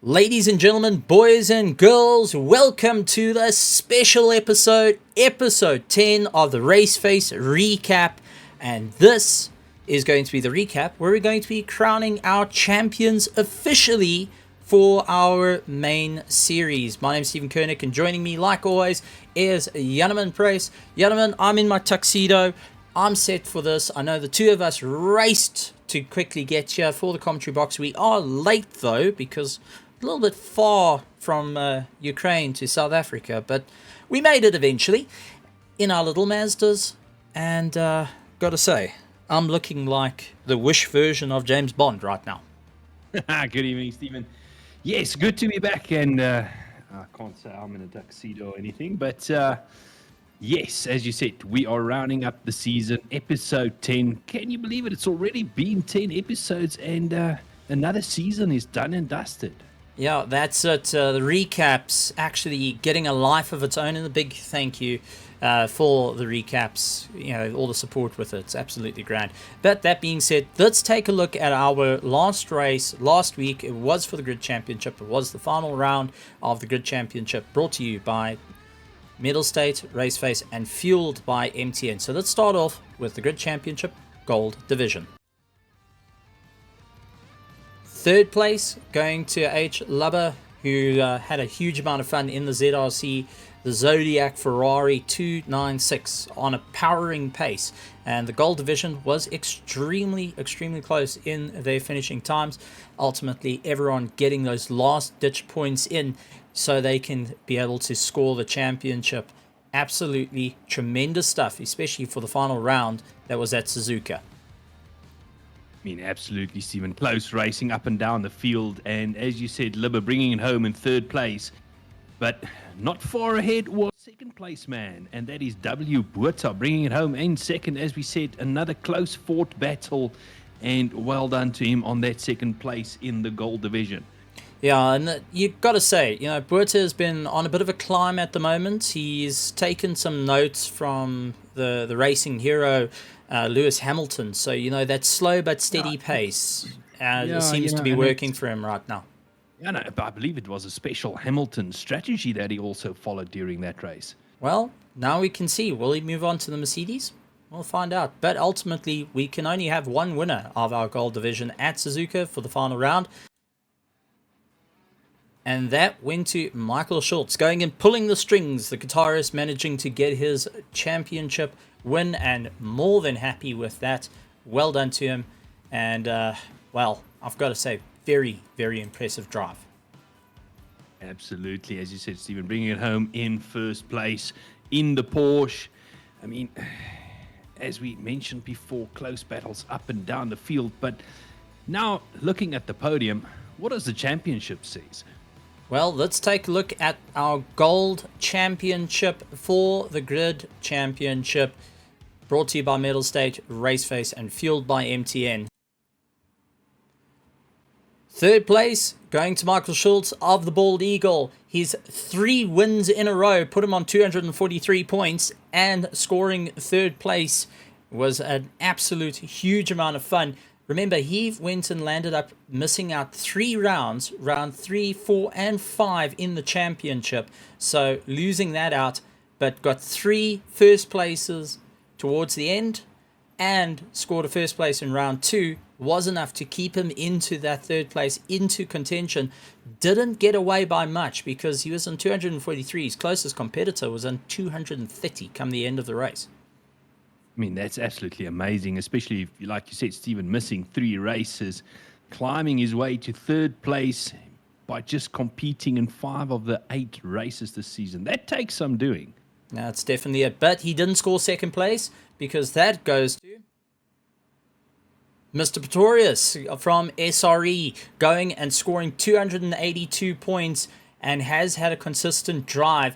Ladies and gentlemen, boys and girls, welcome to the special episode 10 of the Raceface Recap. And this is going to be the recap where we're going to be crowning our champions officially for our main series. My name is Kernick, and joining me, like always, is Janneman Pruis. Janneman, I'm in my tuxedo. I'm set for this. I know the two of us raced to quickly get here for the commentary box. We are late, though, because a little bit far from Ukraine to South Africa, but we made it eventually in our little Mazdas. And gotta say, I'm looking like the Wish version of James Bond right now. Good evening, Stephen. Yes, good to be back, and I can't say I'm in a tuxedo or anything, but yes, as you said, we are rounding up the season, episode 10. Can you believe it? It's already been 10 episodes, and another season is done and dusted. Yeah, that's it. The recap's actually getting a life of its own, and a big thank you for the recaps, all the support with it. It's absolutely grand. But that being said, let's take a look at our last race last week. It was for the Grid Championship. It was the final round of the Grid Championship, brought to you by Middle State, Raceface, and fueled by MTN. So let's start off with the Grid Championship Gold Division. Third place going to H. Lubber, who had a huge amount of fun in the ZRC, the Zodiac Ferrari 296 on a powering pace. And the Gold Division was extremely close in their finishing times. Ultimately, everyone getting those last-ditch points in so they can be able to score the championship. Absolutely tremendous stuff, especially for the final round that was at Suzuka. I mean, absolutely, Stephen. Close racing up and down the field. And as you said, Libba bringing it home in third place. But not far ahead was second place man. And that is W. Buerta bringing it home in second. As we said, another close fought battle. And well done to him on that second place in the Gold Division. Yeah, and you've got to say, Buerta has been on a bit of a climb at the moment. He's taken some notes from the racing hero, Lewis Hamilton. So, that slow but steady pace seems to be working for him right now. Yeah, no, but I believe it was a special Hamilton strategy that he also followed during that race. Well, now we can see. Will he move on to the Mercedes? We'll find out. But ultimately, we can only have one winner of our Gold Division at Suzuka for the final round. And that went to Michael Schultz, going and pulling the strings. The guitarist managing to get his championship win, and more than happy with that. Well done to him. And, I've got to say, very, very impressive drive. Absolutely. As you said, Stephen, bringing it home in first place in the Porsche. I mean, as we mentioned before, close battles up and down the field. But now, looking at the podium, what does the championship say? Well, let's take a look at our Gold Championship for the Grid Championship, brought to you by Middle State, Raceface, and fueled by MTN. Third place, going to Michael Schultz of the Bald Eagle. His 3 wins in a row put him on 243 points, and scoring third place was an absolute huge amount of fun. Remember, he went and landed up missing out 3 rounds, round 3, 4, and 5 in the championship. So losing that out, but got 3 first places towards the end and scored a first place in round 2 was enough to keep him into that third place, into contention. Didn't get away by much because he was on 243. His closest competitor was on 230 come the end of the race. I mean, that's absolutely amazing, especially if, like you said, Stephen, missing 3 races, climbing his way to third place by just competing in 5 of the 8 races this season. That takes some doing. That's definitely it. But he didn't score second place because that goes to Mr. Pretorius from SRE, going and scoring 282 points and has had a consistent drive.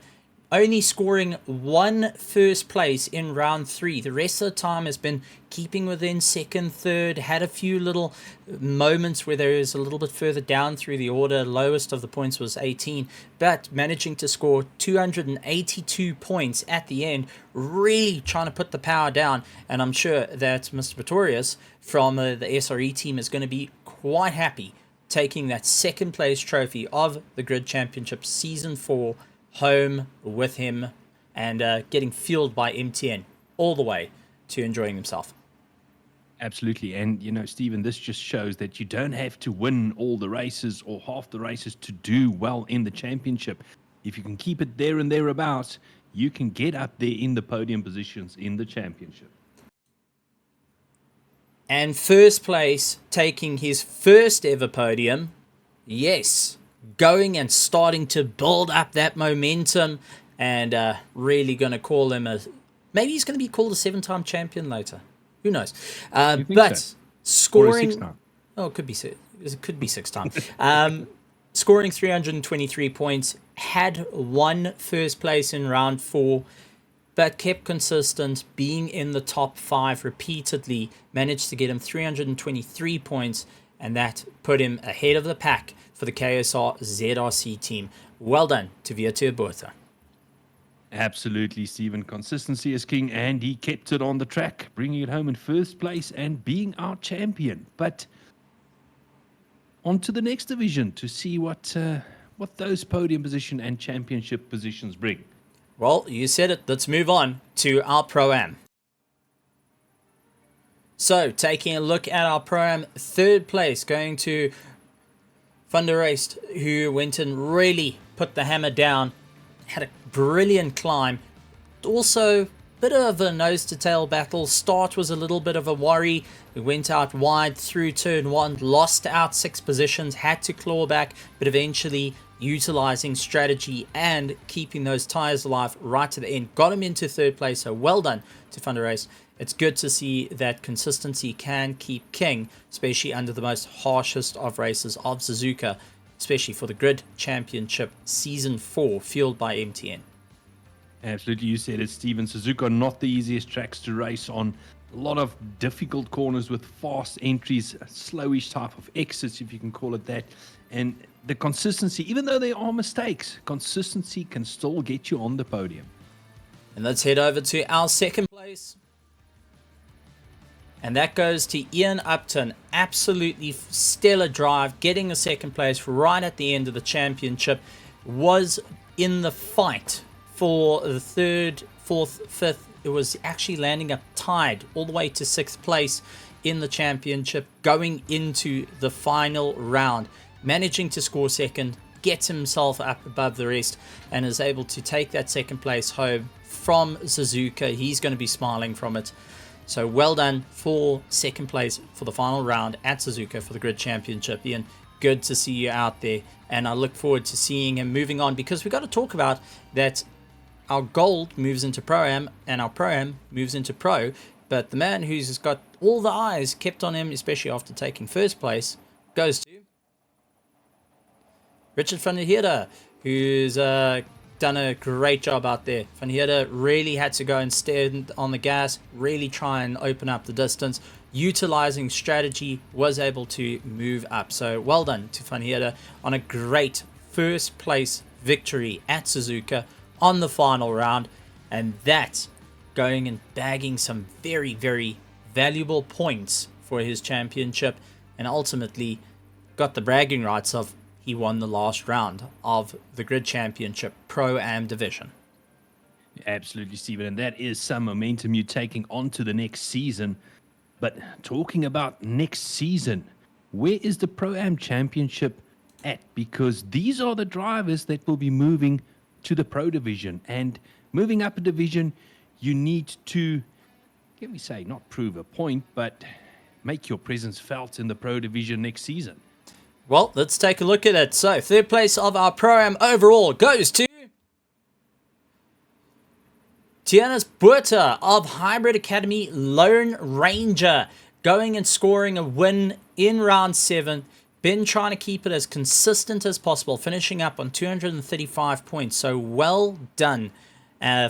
Only scoring 1 first place in round 3. The rest of the time has been keeping within second, third, had a few little moments where there is a little bit further down through the order. Lowest of the points was 18, but managing to score 282 points at the end, really trying to put the power down. And I'm sure that Mr. Pretorius from the SRE team is going to be quite happy taking that second place trophy of the Grid Championship Season 4 home with him and getting fueled by MTN all the way to enjoying himself. Absolutely. And, Stephen, this just shows that you don't have to win all the races or half the races to do well in the championship. If you can keep it there and thereabouts, you can get up there in the podium positions in the championship. And first place, taking his first ever podium. Yes, going and starting to build up that momentum and really going to call him maybe he's going to be called a 7-time champion later. Who knows? But so? scoring... it could be 6 times. Scoring 323 points, had won first place in round 4, but kept consistent, being in the top 5 repeatedly, managed to get him 323 points, and that put him ahead of the pack for the KSR ZRC team. Well done to Viateur Botha. Absolutely, Stephen. Consistency is king, and he kept it on the track, bringing it home in first place and being our champion. But on to the next division to see what those podium position and championship positions bring. Well, you said it. Let's move on to our Pro-Am. So, taking a look at our Pro-Am, third place going to Thunder Race, who went and really put the hammer down. Had a brilliant climb. Also, a bit of a nose-to-tail battle. Start was a little bit of a worry. We went out wide through turn 1, lost out 6 positions, had to claw back, but eventually utilizing strategy and keeping those tires alive right to the end, got him into third place. So well done to Thunder Race. It's good to see that consistency can keep king, especially under the most harshest of races of Suzuka, especially for the Grid Championship Season 4, fueled by MTN. Absolutely, you said it, Stephen. Suzuka, not the easiest tracks to race on. A lot of difficult corners with fast entries, a slowish type of exits, if you can call it that. And the consistency, even though there are mistakes, consistency can still get you on the podium. And let's head over to our second place. And that goes to Ian Upton. Absolutely stellar drive, getting a second place right at the end of the championship. Was in the fight for the 3rd, 4th, 5th. It was actually landing up tied all the way to 6th place in the championship, going into the final round. Managing to score second, gets himself up above the rest, and is able to take that second place home from Suzuka. He's going to be smiling from it. So well done for second place for the final round at Suzuka for the Grid Championship. Ian, good to see you out there, and I look forward to seeing him moving on, because we've got to talk about that. Our gold moves into Pro-Am, and our Pro-Am moves into Pro, but the man who's got all the eyes kept on him, especially after taking first place, goes to Richard van der Heerde, who's done a great job out there. Van Heerde really had to go and stand on the gas, really try and open up the distance. Utilizing strategy, was able to move up. So well done to Van Heerde on a great first place victory at Suzuka on the final round. And that going and bagging some very, very valuable points for his championship, and ultimately got the bragging rights of he won the last round of the Grid Championship Pro-Am division. Absolutely, Stephen, and that is some momentum you're taking on to the next season. But talking about next season, where is the Pro-Am Championship at? Because these are the drivers that will be moving to the Pro division, and moving up a division, you need to, can we say, not prove a point, but make your presence felt in the Pro division next season. Well, let's take a look at it. So, third place of our Pro-Am overall goes to Tianas Botha of Hybrid Academy Lone Ranger, going and scoring a win in round 7. Been trying to keep it as consistent as possible, finishing up on 235 points. So well done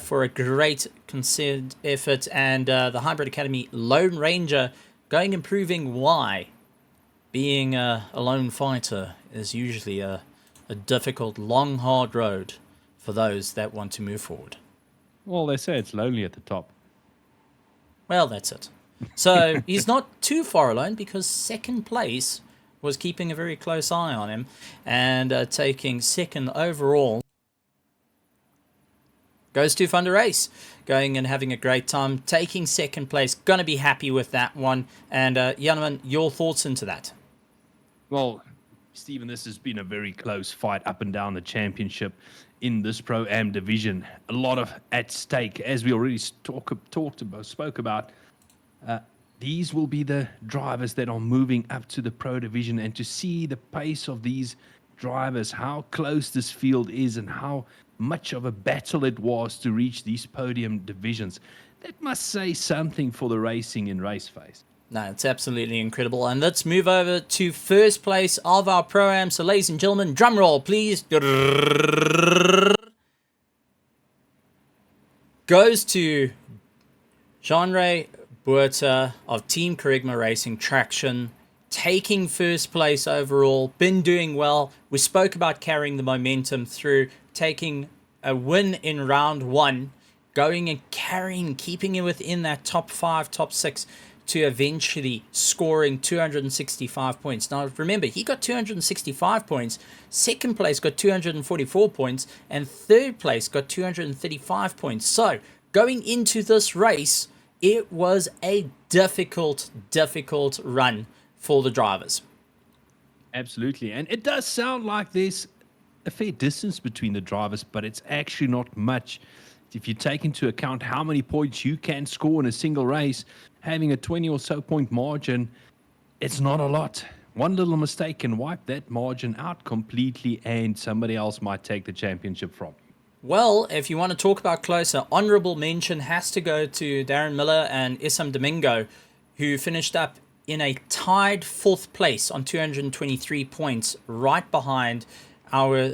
for a great concerted effort. And the Hybrid Academy Lone Ranger going and proving why being a lone fighter is usually a difficult, long, hard road for those that want to move forward. Well, they say it's lonely at the top. Well, that's it. So he's not too far alone, because second place was keeping a very close eye on him and taking second overall. Goes to Thunder Race, going and having a great time, taking second place. Gonna be happy with that one. And Janneman, your thoughts into that? Well, Stephen, this has been a very close fight up and down the championship in this Pro-Am division. A lot of at stake, as we already spoke about. These will be the drivers that are moving up to the Pro division, and to see the pace of these drivers, how close this field is and how much of a battle it was to reach these podium divisions, that must say something for the racing in Raceface. No, it's absolutely incredible. And let's move over to first place of our Pro-Am. So, ladies and gentlemen, drum roll, please. Goes to Janneman of Team Kernick Racing Traction, taking first place overall. Been doing well. We spoke about carrying the momentum through, taking a win in round 1, going and carrying, keeping it within that top 5, top 6, to eventually scoring 265 points. Now, remember, he got 265 points. Second place got 244 points. And third place got 235 points. So, going into this race, it was a difficult run for the drivers. Absolutely. And it does sound like there's a fair distance between the drivers, but it's actually not much. If you take into account how many points you can score in a single race, having a 20 or so point margin, it's not a lot. One little mistake can wipe that margin out completely, and somebody else might take the championship from you. Well, if you want to talk about closer, honorable mention has to go to Darren Miller and Issam Domingo, who finished up in a tied 4th place on 223 points, right behind our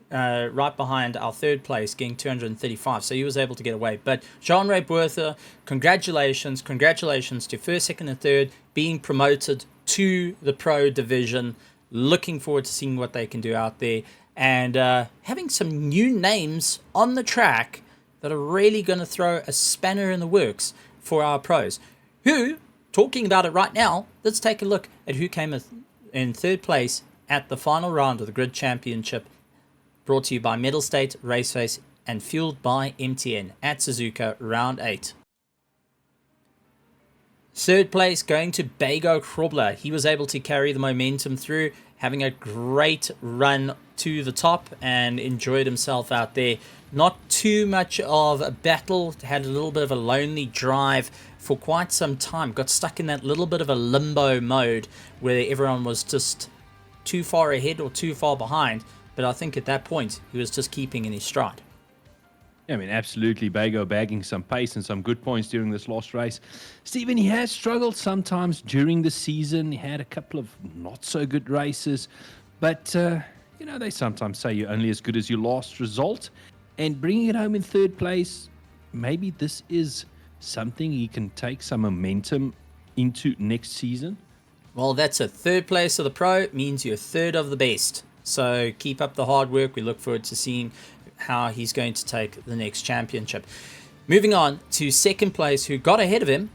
third place, getting 235. So he was able to get away. But Janneman Buertha, congratulations to first, second, and third, being promoted to the Pro division. Looking forward to seeing what they can do out there. And having some new names on the track that are really going to throw a spanner in the works for our pros. Who, talking about it right now, let's take a look at who came in third place at the final round of the Grid Championship, brought to you by Metal State, Raceface, and fueled by MTN at Suzuka, round 8. Third place going to Bago Krobler. He was able to carry the momentum through, having a great run to the top and enjoyed himself out there. Not too much of a battle, had a little bit of a lonely drive for quite some time. Got stuck in that little bit of a limbo mode where everyone was just too far ahead or too far behind. But I think at that point, he was just keeping in his stride. I mean, absolutely, Bago bagging some pace and some good points during this last race. Stephen, he has struggled sometimes during the season. He had a couple of not so good races. But, they sometimes say you're only as good as your last result. And bringing it home in third place, maybe this is something he can take some momentum into next season. Well, that's a third place of the Pro. It means you're third of the best. So keep up the hard work. We look forward to seeing how he's going to take the next championship. Moving on to second place, who got ahead of him.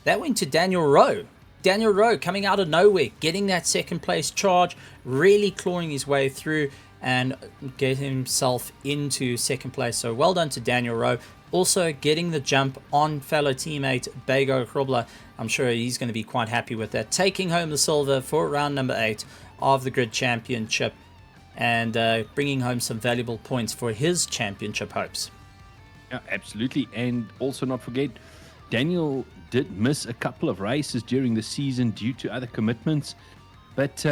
That went to Daniel Rowe. Daniel Rowe coming out of nowhere, getting that second place charge, really clawing his way through and getting himself into second place. So well done to Daniel Rowe. Also getting the jump on fellow teammate Bago Krobler. I'm sure he's going to be quite happy with that. Taking home the silver for round number 8 of the Grid Championship, and bringing home some valuable points for his championship hopes. Yeah, absolutely. And also not forget, Daniel did miss a couple of races during the season due to other commitments. But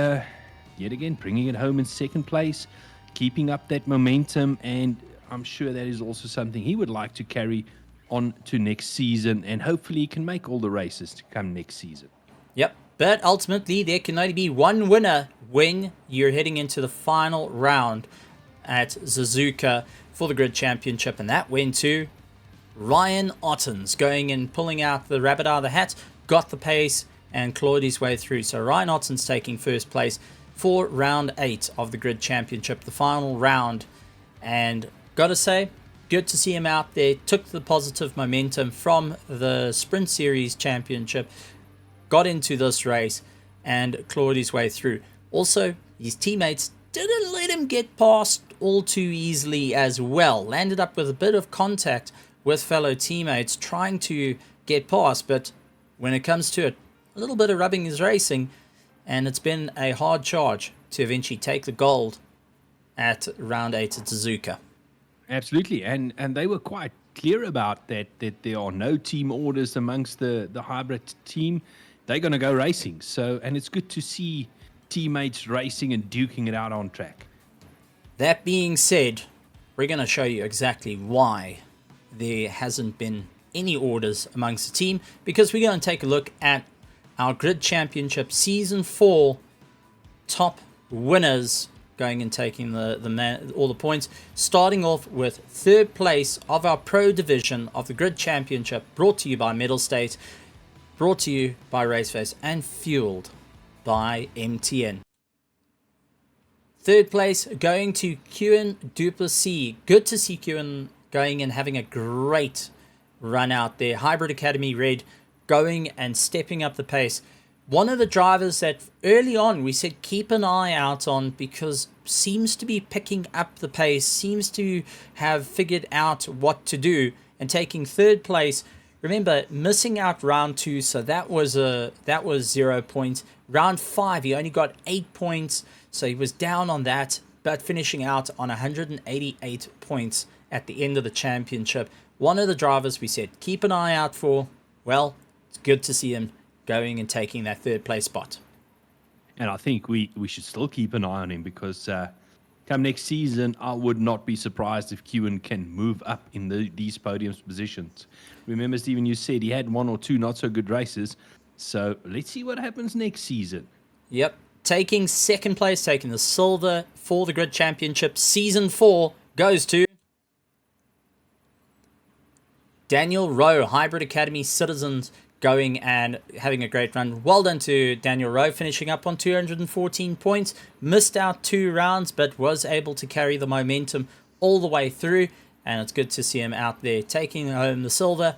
yet again, bringing it home in second place, keeping up that momentum. And I'm sure that is also something he would like to carry on to next season. And hopefully he can make all the races to come next season. Yep. But ultimately, there can only be one winner when you're heading into the final round at Suzuka for the Grid Championship. And that went to Ryan Ottens, going and pulling out the rabbit out of the hat, got the pace and clawed his way through. So Ryan Ottens taking first place for round 8 of the Grid Championship, the final round. And got to say, good to see him out there. Took the positive momentum from the Sprint Series Championship, got into this race, and clawed his way through. Also, his teammates didn't let him get past all too easily as well. Landed up with a bit of contact with fellow teammates trying to get past, but when it comes to it, a little bit of rubbing his racing, and it's been a hard charge to eventually take the gold at round 8 at Suzuka. Absolutely, and they were quite clear about that there are no team orders amongst the hybrid team. They're going to go racing. So, and it's good to see teammates racing and duking it out on track. That being said, we're going to show you exactly why there hasn't been any orders amongst the team, because we're going to take a look at our Grid Championship Season 4 top winners going and taking all the points, starting off with third place of our Pro Division of the Grid Championship, brought to you by Metal State, brought to you by Raceface, and fueled by MTN. Third place going to Kewan Duplessis. Good to see Kewan going and having a great run out there. Hybrid Academy Red going and stepping up the pace. One of the drivers that early on we said keep an eye out on, because seems to be picking up the pace, seems to have figured out what to do, and taking third place. Remember, missing out round 2, so that was 0 points. Round 5, he only got 8 points, so he was down on that, but finishing out on 188 points at the end of the championship. One of the drivers we said keep an eye out for. Well, it's good to see him going and taking that third place spot. And I think we should still keep an eye on him, because come next season, I would not be surprised if Kewan can move up in these podium positions. Remember, Stephen, you said he had 1 or 2 not so good races. So let's see what happens next season. Yep. Taking second place, taking the silver for the Grid Championship Season 4 goes to Daniel Rowe, Hybrid Academy Citizens, going and having a great run. Well done to Daniel Rowe, finishing up on 214 points. Missed out 2 rounds, but was able to carry the momentum all the way through. And it's good to see him out there taking home the silver,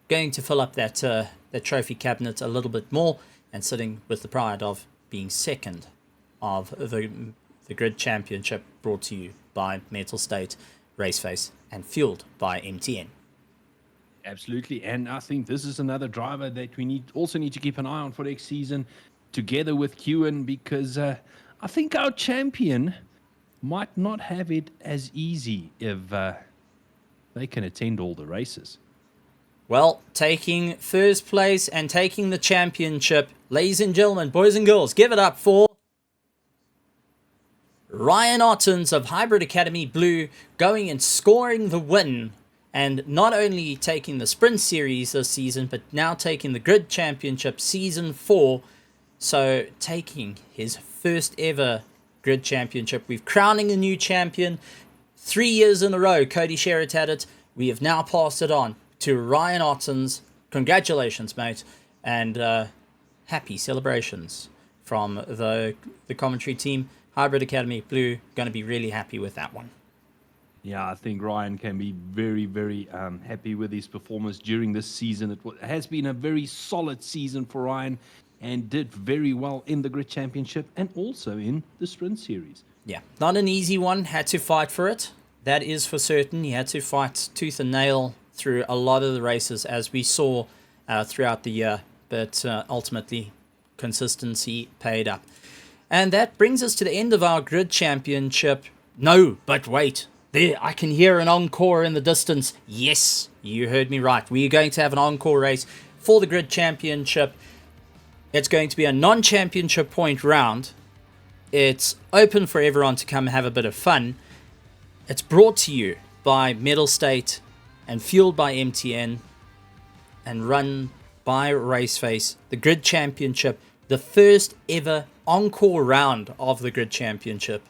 going to fill up that trophy cabinet a little bit more, and sitting with the pride of being second of the Grid Championship, brought to you by Metal State, Raceface, and fueled by MTN. Absolutely, and I think this is another driver that we also need to keep an eye on for next season, together with Kewan, because I think our champion might not have it as easy if they can attend all the races. Well, taking first place and taking the championship, ladies and gentlemen, boys and girls, give it up for Ryan Ottens of Hybrid Academy Blue, going and scoring the win. And not only taking the Sprint Series this season, but now taking the Grid Championship Season 4. So taking his first ever Grid Championship. We're crowning a new champion. 3 years in a row, Cody Sherritt had it. We have now passed it on to Ryan Ottens. Congratulations, mate. And happy celebrations from the commentary team. Hybrid Academy Blue, going to be really happy with that one. Yeah, I think Ryan can be very, very happy with his performance during this season. It has been a very solid season for Ryan, and did very well in the Grid Championship and also in the Sprint Series. Yeah, not an easy one. Had to fight for it. That is for certain. He had to fight tooth and nail through a lot of the races, as we saw throughout the year. But ultimately, consistency paid up. And that brings us to the end of our Grid Championship. No, but wait. There, I can hear an encore in the distance. Yes, you heard me right. We are going to have an encore race for the Grid Championship. It's going to be a non-championship point round. It's open for everyone to come have a bit of fun. It's brought to you by Metal State and fueled by MTN and run by Raceface. The Grid Championship, the first ever encore round of the Grid Championship,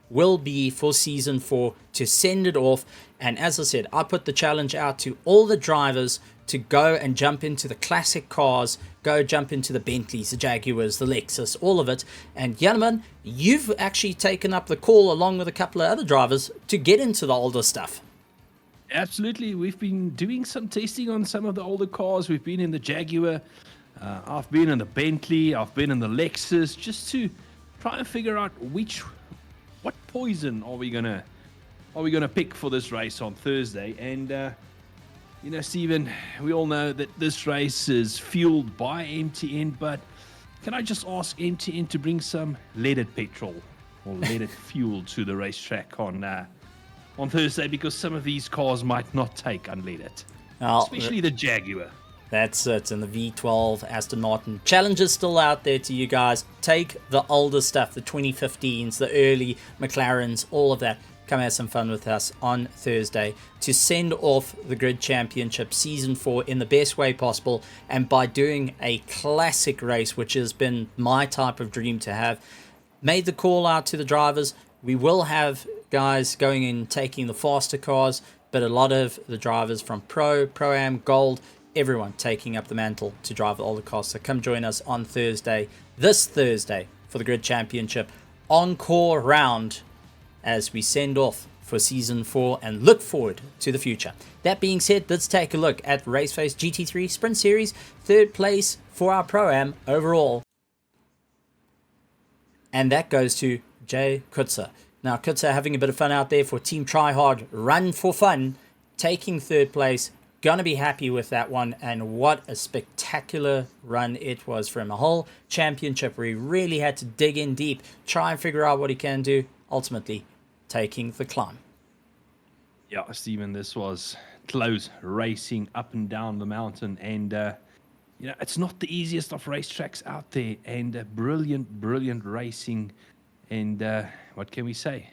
will be for Season 4 to send it off. And as I said, I put the challenge out to all the drivers to go and jump into the classic cars, go jump into the Bentleys, the Jaguars, the Lexus, all of it. And Janneman, you've actually taken up the call along with a couple of other drivers to get into the older stuff. Absolutely. We've been doing some testing on some of the older cars. We've been in the Jaguar. I've been in the Bentley, I've been in the Lexus, just to try and figure out what poison are we gonna pick for this race on Thursday. And Stephen, we all know that this race is fueled by MTN, but can I just ask MTN to bring some leaded petrol or leaded fuel to the racetrack on Thursday, because some of these cars might not take unleaded, especially the Jaguar. That's it, and the V12 Aston Martin. Challenge is still out there to you guys. Take the older stuff, the 2015s, the early McLarens, all of that. Come have some fun with us on Thursday to send off the Grid Championship Season 4 in the best way possible, and by doing a classic race, which has been my type of dream to have. Made the call out to the drivers. We will have guys going in taking the faster cars, but a lot of the drivers from Pro-Am, Gold, everyone taking up the mantle to drive all the cars. So come join us on this Thursday, for the Grid Championship encore round as we send off for Season 4 and look forward to the future. That being said, let's take a look at Raceface GT3 Sprint Series, third place for our Pro-Am overall. And that goes to Jay Kutzer. Now, Kutzer having a bit of fun out there for Team Tryhard Run for Fun, taking third place. Gonna be happy with that one, and what a spectacular run it was for him. A whole championship where he really had to dig in deep, try and figure out what he can do, ultimately taking the climb. Yeah, Stephen, this was close racing up and down the mountain, and it's not the easiest of racetracks out there, and brilliant racing, and what can we say?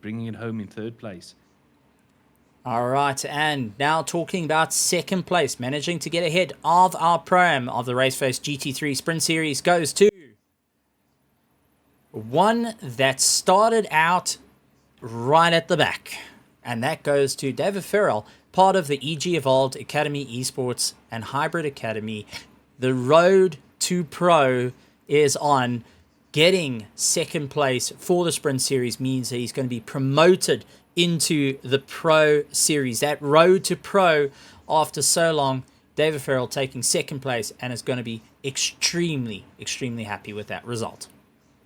Bringing it home in third place. All right, and now talking about second place, managing to get ahead of our Pro-Am of the Raceface GT3 Sprint Series goes to one that started out right at the back, and that goes to David Farrell, part of the EG Evolved Academy Esports and Hybrid Academy. The road to Pro is on. Getting second place for the Sprint Series means that he's going to be promoted into the Pro Series. That road to Pro after so long, David Farrell taking second place, and is going to be extremely happy with that result.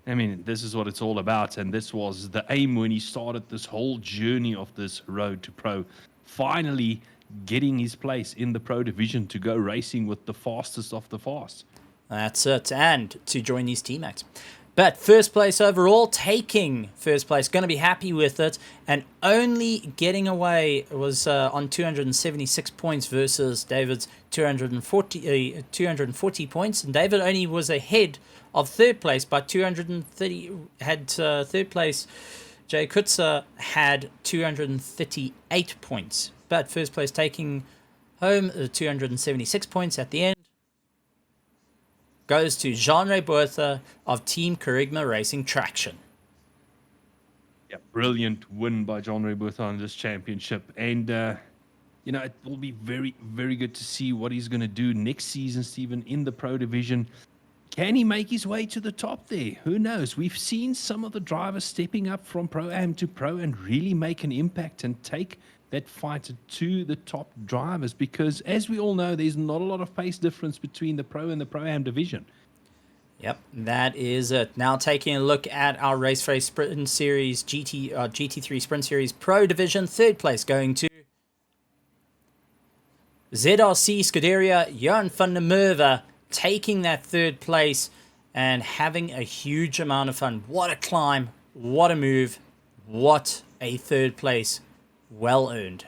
I mean, this is what it's all about, and this was the aim when he started this whole journey of this road to Pro. Finally getting his place in the Pro division to go racing with the fastest of the fast. That's it, and to join his teammates. But first place overall, taking first place, going to be happy with it, and only getting away was on 276 points versus David's 240 points, and David only was ahead of third place by 230. Had third place, Jay Kutzer had 238 points, but first place taking home 276 points at the end goes to Jean-Ray Bertha of Team Kerigma Racing Traction. Yeah, brilliant win by Jean-Ray Bertha on this championship. And, it will be very, very good to see what he's going to do next season, Stephen, in the Pro division. Can he make his way to the top there? Who knows? We've seen some of the drivers stepping up from Pro-Am to Pro and really make an impact and take that fight to the top drivers, because as we all know, there's not a lot of pace difference between the Pro and the Pro-Am division. Yep, that is it. Now taking a look at our Raceface Sprint Series GT3 Sprint Series Pro Division, third place going to ZRC Scuderia, Johan van der Merwe, taking that third place and having a huge amount of fun. What a climb, what a move, what a third place. Well earned.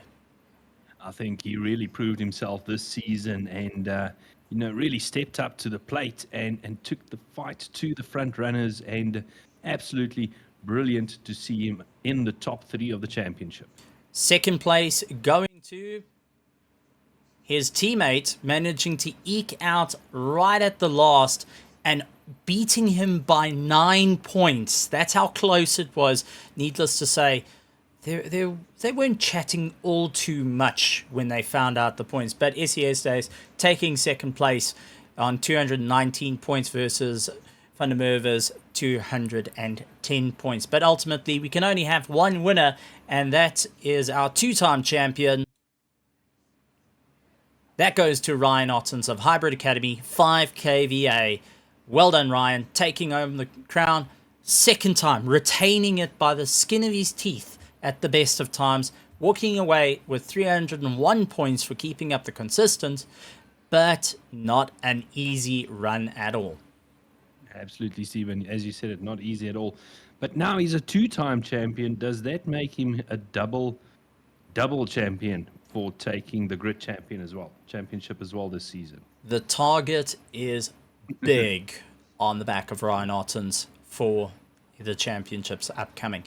I think he really proved himself this season, and really stepped up to the plate and took the fight to the front runners, and absolutely brilliant to see him in the top 3 of the championship. Second place going to his teammate, managing to eke out right at the last and beating him by 9 points. That's how close it was. Needless to say, they weren't chatting all too much when they found out the points. But SES Days taking second place on 219 points versus Van der Merwe's 210 points. But ultimately, we can only have one winner, and that is our two-time champion, That goes to Ryan Ottens of Hybrid Academy, 5 kVA. Well done, Ryan, taking home the crown. Second time, retaining it by the skin of his teeth at the best of times, walking away with 301 points for keeping up the consistent, but not an easy run at all. Absolutely, Stephen. As you said, it's not easy at all. But now he's a 2-time champion. Does that make him a double champion for taking the grid championship as well this season? The target is big on the back of Ryan Ottens for the championships upcoming.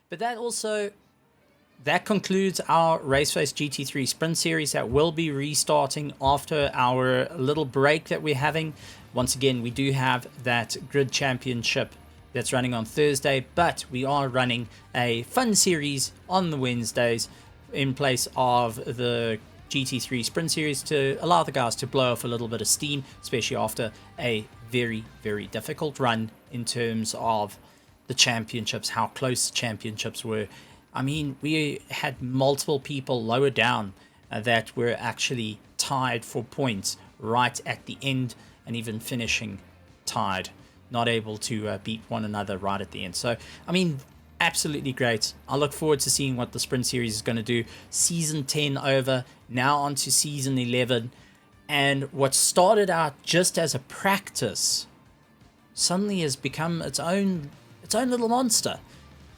But that concludes our Raceface GT3 Sprint Series that will be restarting after our little break that we're having. Once again, we do have that grid championship that's running on Thursday, but we are running a fun series on the Wednesdays in place of the GT3 Sprint Series to allow the guys to blow off a little bit of steam, especially after a very, very difficult run in terms of the championships, how close the championships were. I mean, we had multiple people lower down that were actually tied for points right at the end and even finishing tied, not able to beat one another right at the end. So, I mean, absolutely great. I look forward to seeing what the Sprint Series is going to do. Season 10 over, now on to Season 11. And what started out just as a practice suddenly has become its own little monster.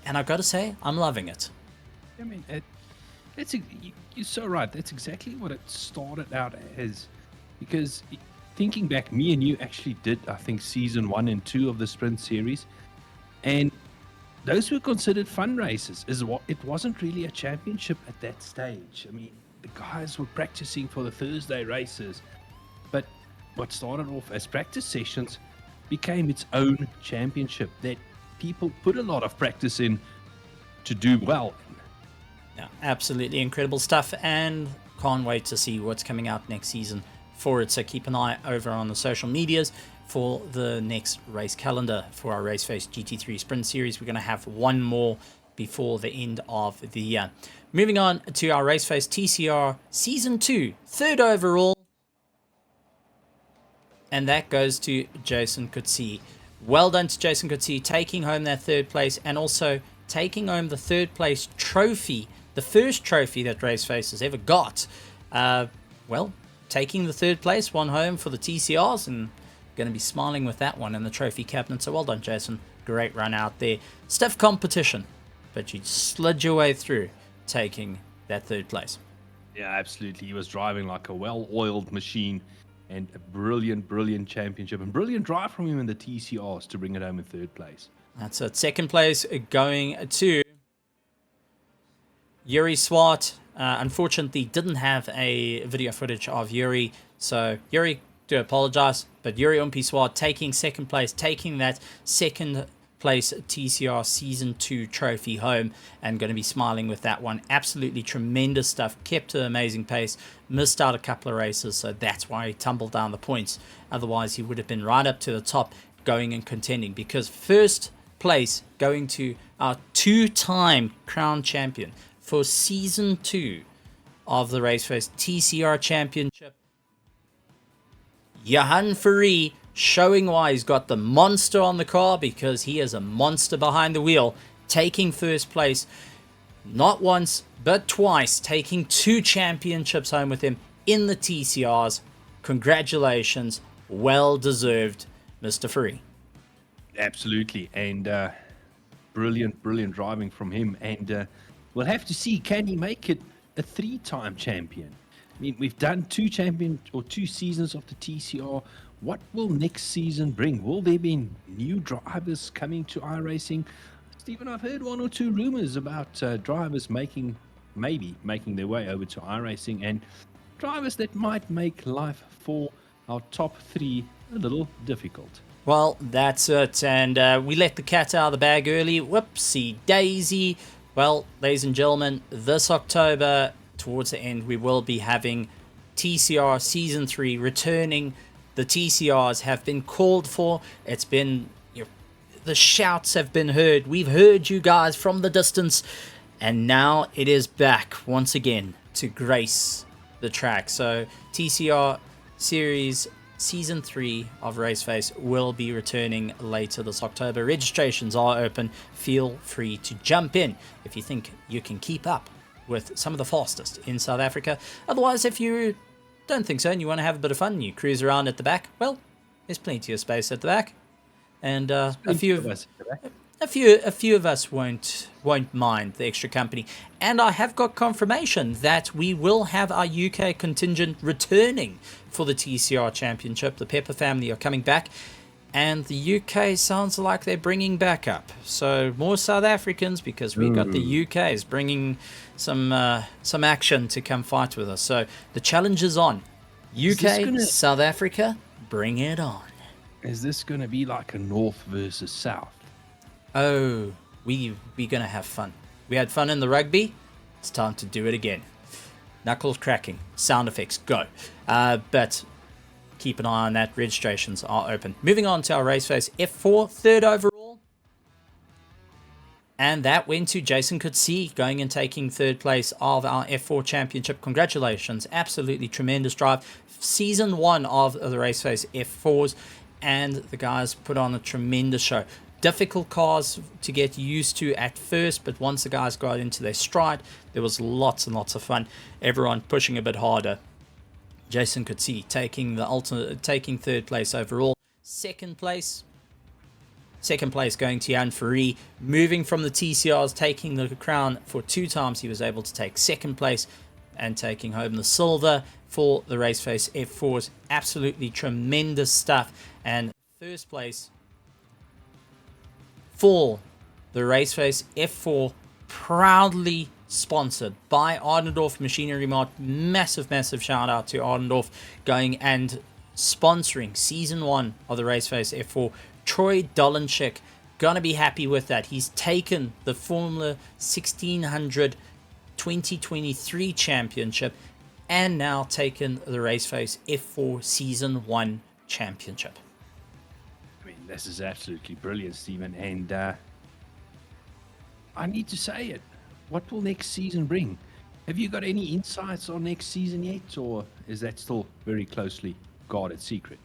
And I've got to say, I'm loving it. I mean, you're so right. That's exactly what it started out as. Because thinking back, me and you actually did, I think, Season 1 and 2 of the Sprint Series. And those were considered fun races. It wasn't really a championship at that stage. I mean, the guys were practicing for the Thursday races. But what started off as practice sessions became its own championship that people put a lot of practice in to do well. Yeah, absolutely incredible stuff, and can't wait to see what's coming out next season for it. So keep an eye over on the social medias for the next race calendar for our Raceface GT3 Sprint Series. We're going to have one more before the end of the year. Moving on to our Raceface TCR Season 2, 3rd overall. And that goes to Jason Coetzee. Well done to Jason Coetzee, taking home that 3rd place and also taking home the 3rd place trophy, the first trophy that Raceface has ever got. Well, taking the 3rd place, one home for the TCRs, and going to be smiling with that one in the trophy cabinet. So well done, Jason. Great run out there. Stiff competition, but you slid your way through, taking that 3rd place. Yeah, absolutely. He was driving like a well-oiled machine, and a brilliant championship and brilliant drive from him in the TCRs to bring it home in 3rd place. That's it. 2nd place going to Yuri Swart. Unfortunately, didn't have a video footage of Yuri. So, Yuri, do apologize. But Yuri Umpi Swart taking 2nd place, taking that 2nd place TCR Season 2 trophy home, and going to be smiling with that one. Absolutely tremendous stuff. Kept to an amazing pace. Missed out a couple of races, so that's why he tumbled down the points. Otherwise, he would have been right up to the top going and contending, because 1st place going to our 2-time crown champion for Season 2 of the Raceface TCR Championship. Johan Fourie, showing why he's got the monster on the car, because he is a monster behind the wheel, taking 1st place not once but twice, taking 2 championships home with him in the TCRs. Congratulations, well deserved, Mr. Fourie. Absolutely, and brilliant driving from him, and we'll have to see, can he make it a 3-time champion? I mean, we've done 2 seasons of the TCR. What will next season bring? Will there be new drivers coming to iRacing? Stephen, I've heard 1 or 2 rumors about drivers maybe making their way over to iRacing, and drivers that might make life for our top 3 a little difficult. Well, that's it, and we let the cat out of the bag early. Whoopsie daisy. Well, ladies and gentlemen, this October, towards the end, we will be having TCR Season 3 returning. The TCRs have been called for. It's been, the shouts have been heard. We've heard you guys from the distance, and now it is back once again to grace the track. So TCR Series Season 3 of Raceface will be returning later this October. Registrations are open. Feel free to jump in if you think you can keep up with some of the fastest in South Africa. Otherwise, if you don't think so and you want to have a bit of fun, you cruise around at the back, well, there's plenty of space at the back. And a few of us won't mind the extra company. And I have got confirmation that we will have our UK contingent returning for the TCR Championship. The Pepper family are coming back, and the UK sounds like they're bringing back up. So more South Africans, because we got the UKs bringing some action to come fight with us. So the challenge is on. UK, South Africa, bring it on. Is this going to be like a North versus South? Oh, we're going to have fun. We had fun in the rugby. It's time to do it again. Knuckles cracking. Sound effects, go. But keep an eye on that. Registrations are open. Moving on to our Raceface F4, third overall. And that went to Jason Coetzee, going and taking third place of our F4 Championship. Congratulations. Absolutely tremendous drive. Season 1 of the Raceface F4s. And the guys put on a tremendous show. Difficult cars to get used to at first, but once the guys got into their stride, there was lots and lots of fun. Everyone pushing a bit harder. Jason Coetzee taking third place overall. Second place going to Jan Fourie, moving from the TCRs, taking the crown for 2 times. He was able to take second place and taking home the silver for the Raceface F4s. Absolutely tremendous stuff. And first place for the Raceface F4, proudly sponsored by Ardendorf Machinery Mart. Massive shout out to Ardendorf going and sponsoring season 1 of the Raceface F4. Troy Dolenchik gonna be happy with that. He's taken the Formula 1600 2023 championship and now taken the Raceface F4 season 1 championship. I mean, this is absolutely brilliant, Stephen, and I need to say it. What will next season bring? Have you got any insights on next season yet, or is that still very closely guarded secret?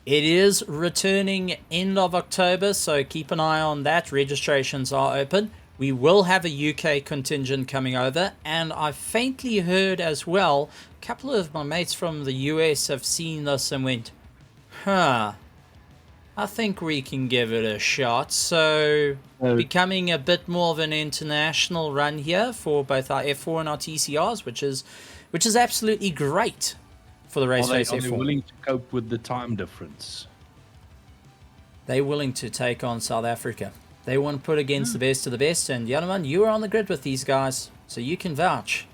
It is returning end of October, so keep an eye on that. Registrations are open. We will have a UK contingent coming over, and I faintly heard as well, a couple of my mates from the US have seen this and went, I think we can give it a shot. So becoming a bit more of an international run here for both our F4 and our TCRs, which is absolutely great for the Raceface F4. Are they willing to cope with the time difference? They're willing to take on South Africa. They want to put against the best of the best. And Janneman, you were on the grid with these guys, so you can vouch.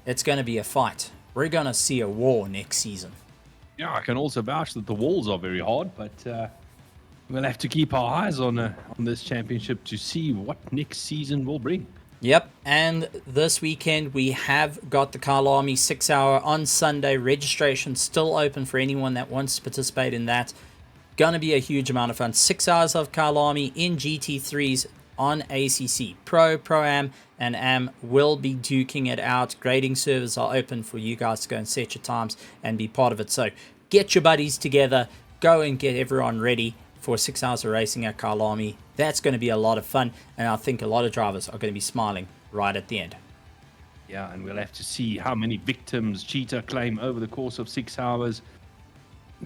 It's going to be a fight. We're going to see a war next season. Yeah, I can also vouch that the walls are very hard, but we'll have to keep our eyes on this championship to see what next season will bring. Yep, and this weekend we have got the Kyle Army 6 hour on Sunday. Registration still open for anyone that wants to participate in that. Gonna be a huge amount of fun. 6 hours of Kyle Army in GT3s on ACC. Pro-Am, and Am will be duking it out. Grading servers are open for you guys to go and set your times and be part of it. So get your buddies together, go and get everyone ready for 6 hours of racing at Kyle Army. That's going to be a lot of fun, and I think a lot of drivers are going to be smiling right at the end. Yeah, and we'll have to see how many victims Cheetah claim over the course of 6 hours.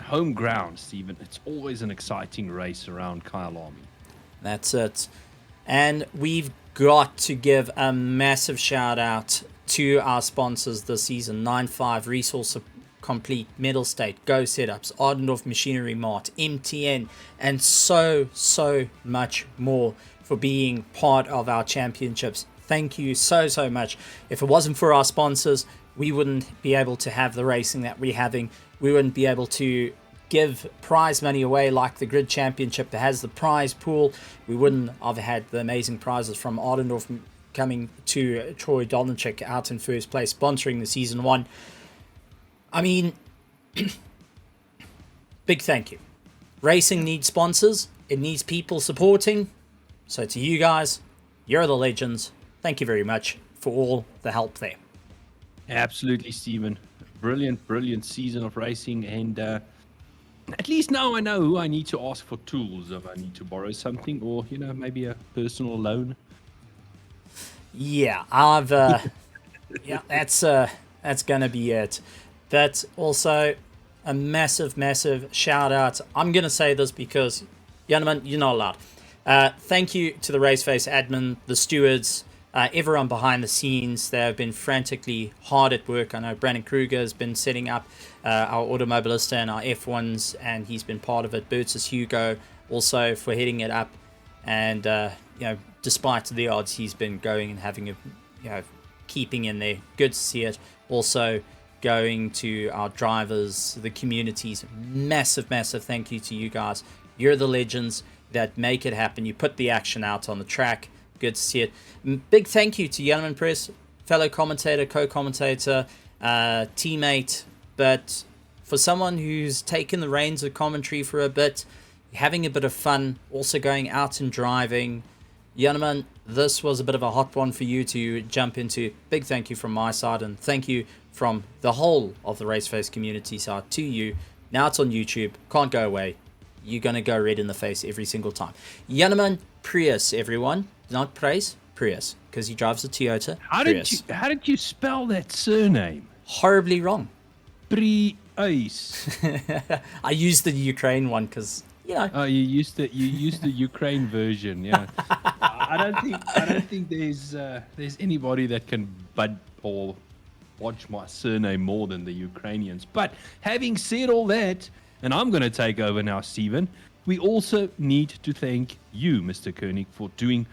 Home ground, Stephen. It's always an exciting race around Kyle Army. That's it. And we've got to give a massive shout out to our sponsors this season. 9.5 Resource Complete, Metal State, Go Setups, Ardendorf Machinery Mart, MTN, and so much more for being part of our championships. Thank you so much. If it wasn't for our sponsors, we wouldn't be able to have the racing that we're having. We wouldn't be able to give prize money away like the Grid Championship that has the prize pool. We wouldn't have had the amazing prizes from Ardendorf coming to Troy Dolenchik out in first place, sponsoring the season 1. I mean, big thank you. Racing needs sponsors. It needs people supporting. So to you guys, you're the legends. Thank you very much for all the help there. Absolutely, Stephen. brilliant season of racing, and at least now I know who I need to ask for tools if I need to borrow something, or maybe a personal loan. Yeah, yeah, that's gonna be it. But also a massive shout out. I'm gonna say this because Janneman, you're not allowed. Thank you to the Raceface admin, the stewards, everyone behind the scenes. They have been frantically hard at work. I know Brandon Kruger has been setting up our Automobilista and our F1s, and he's been part of it. Bertus Hugo also for heading it up, and despite the odds, he's been going and having a keeping in there. Good to see it. Also going to our drivers, the communities, massive thank you to you guys. You're the legends that make it happen. You put the action out on the track. Good to see it. Big thank you to Janneman Press, fellow commentator, co-commentator, teammate, but for someone who's taken the reins of commentary for a bit, having a bit of fun, also going out and driving. Janneman, this was a bit of a hot one for you to jump into. Big thank you from my side, and thank you from the whole of the Raceface community side to you. Now it's on YouTube. Can't go away. You're going to go red in the face every single time. Janneman Pruis, everyone. Not Pruis, Pruis, because he drives a Toyota. How did you spell that surname? Horribly wrong. Pruis. I used the Ukraine one because, Oh, you used the Ukraine version, yeah. I don't think there's anybody that can bud or watch my surname more than the Ukrainians. But having said all that, and I'm going to take over now, Stephen, we also need to thank you, Mr. Kernick, for doing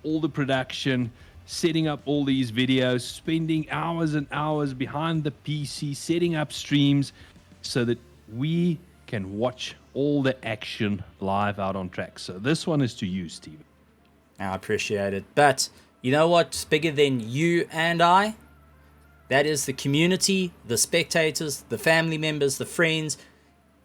all the production, setting up all these videos, spending hours and hours behind the PC, setting up streams so that we can watch all the action live out on track. So this one is to you, Stephen. I appreciate it. But you know what's bigger than you and I? That is the community, the spectators, the family members, the friends,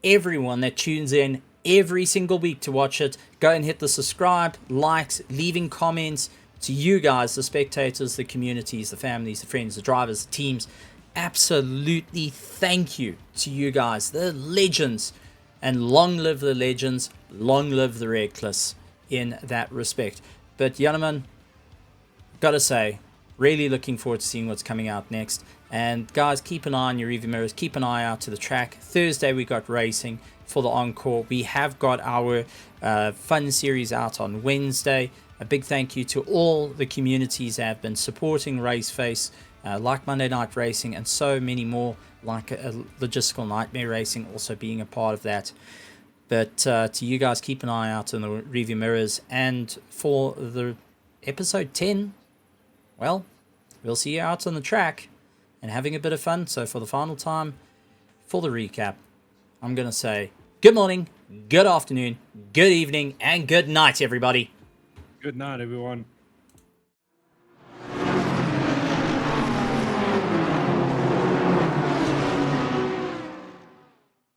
everyone that tunes in every single week to watch it. Go and hit the subscribe, likes, leaving comments. To you guys, the spectators, the communities, the families, the friends, the drivers, the teams, absolutely thank you to you guys, the legends. And long live the legends, long live the reckless in that respect. But Janneman, gotta say, really looking forward to seeing what's coming out next. And guys, keep an eye on your rearview mirrors, keep an eye out to the track. Thursday we got racing for the encore. We have got our fun series out on Wednesday. A big thank you to all the communities that have been supporting Raceface, like Monday Night Racing and so many more, like Logistical Nightmare Racing also being a part of that. But to you guys, keep an eye out on the rearview mirrors. And for the episode 10, well, we'll see you out on the track and having a bit of fun. So for the final time, for the recap, I'm going to say good morning, good afternoon, good evening, and good night, everybody. Good night, everyone.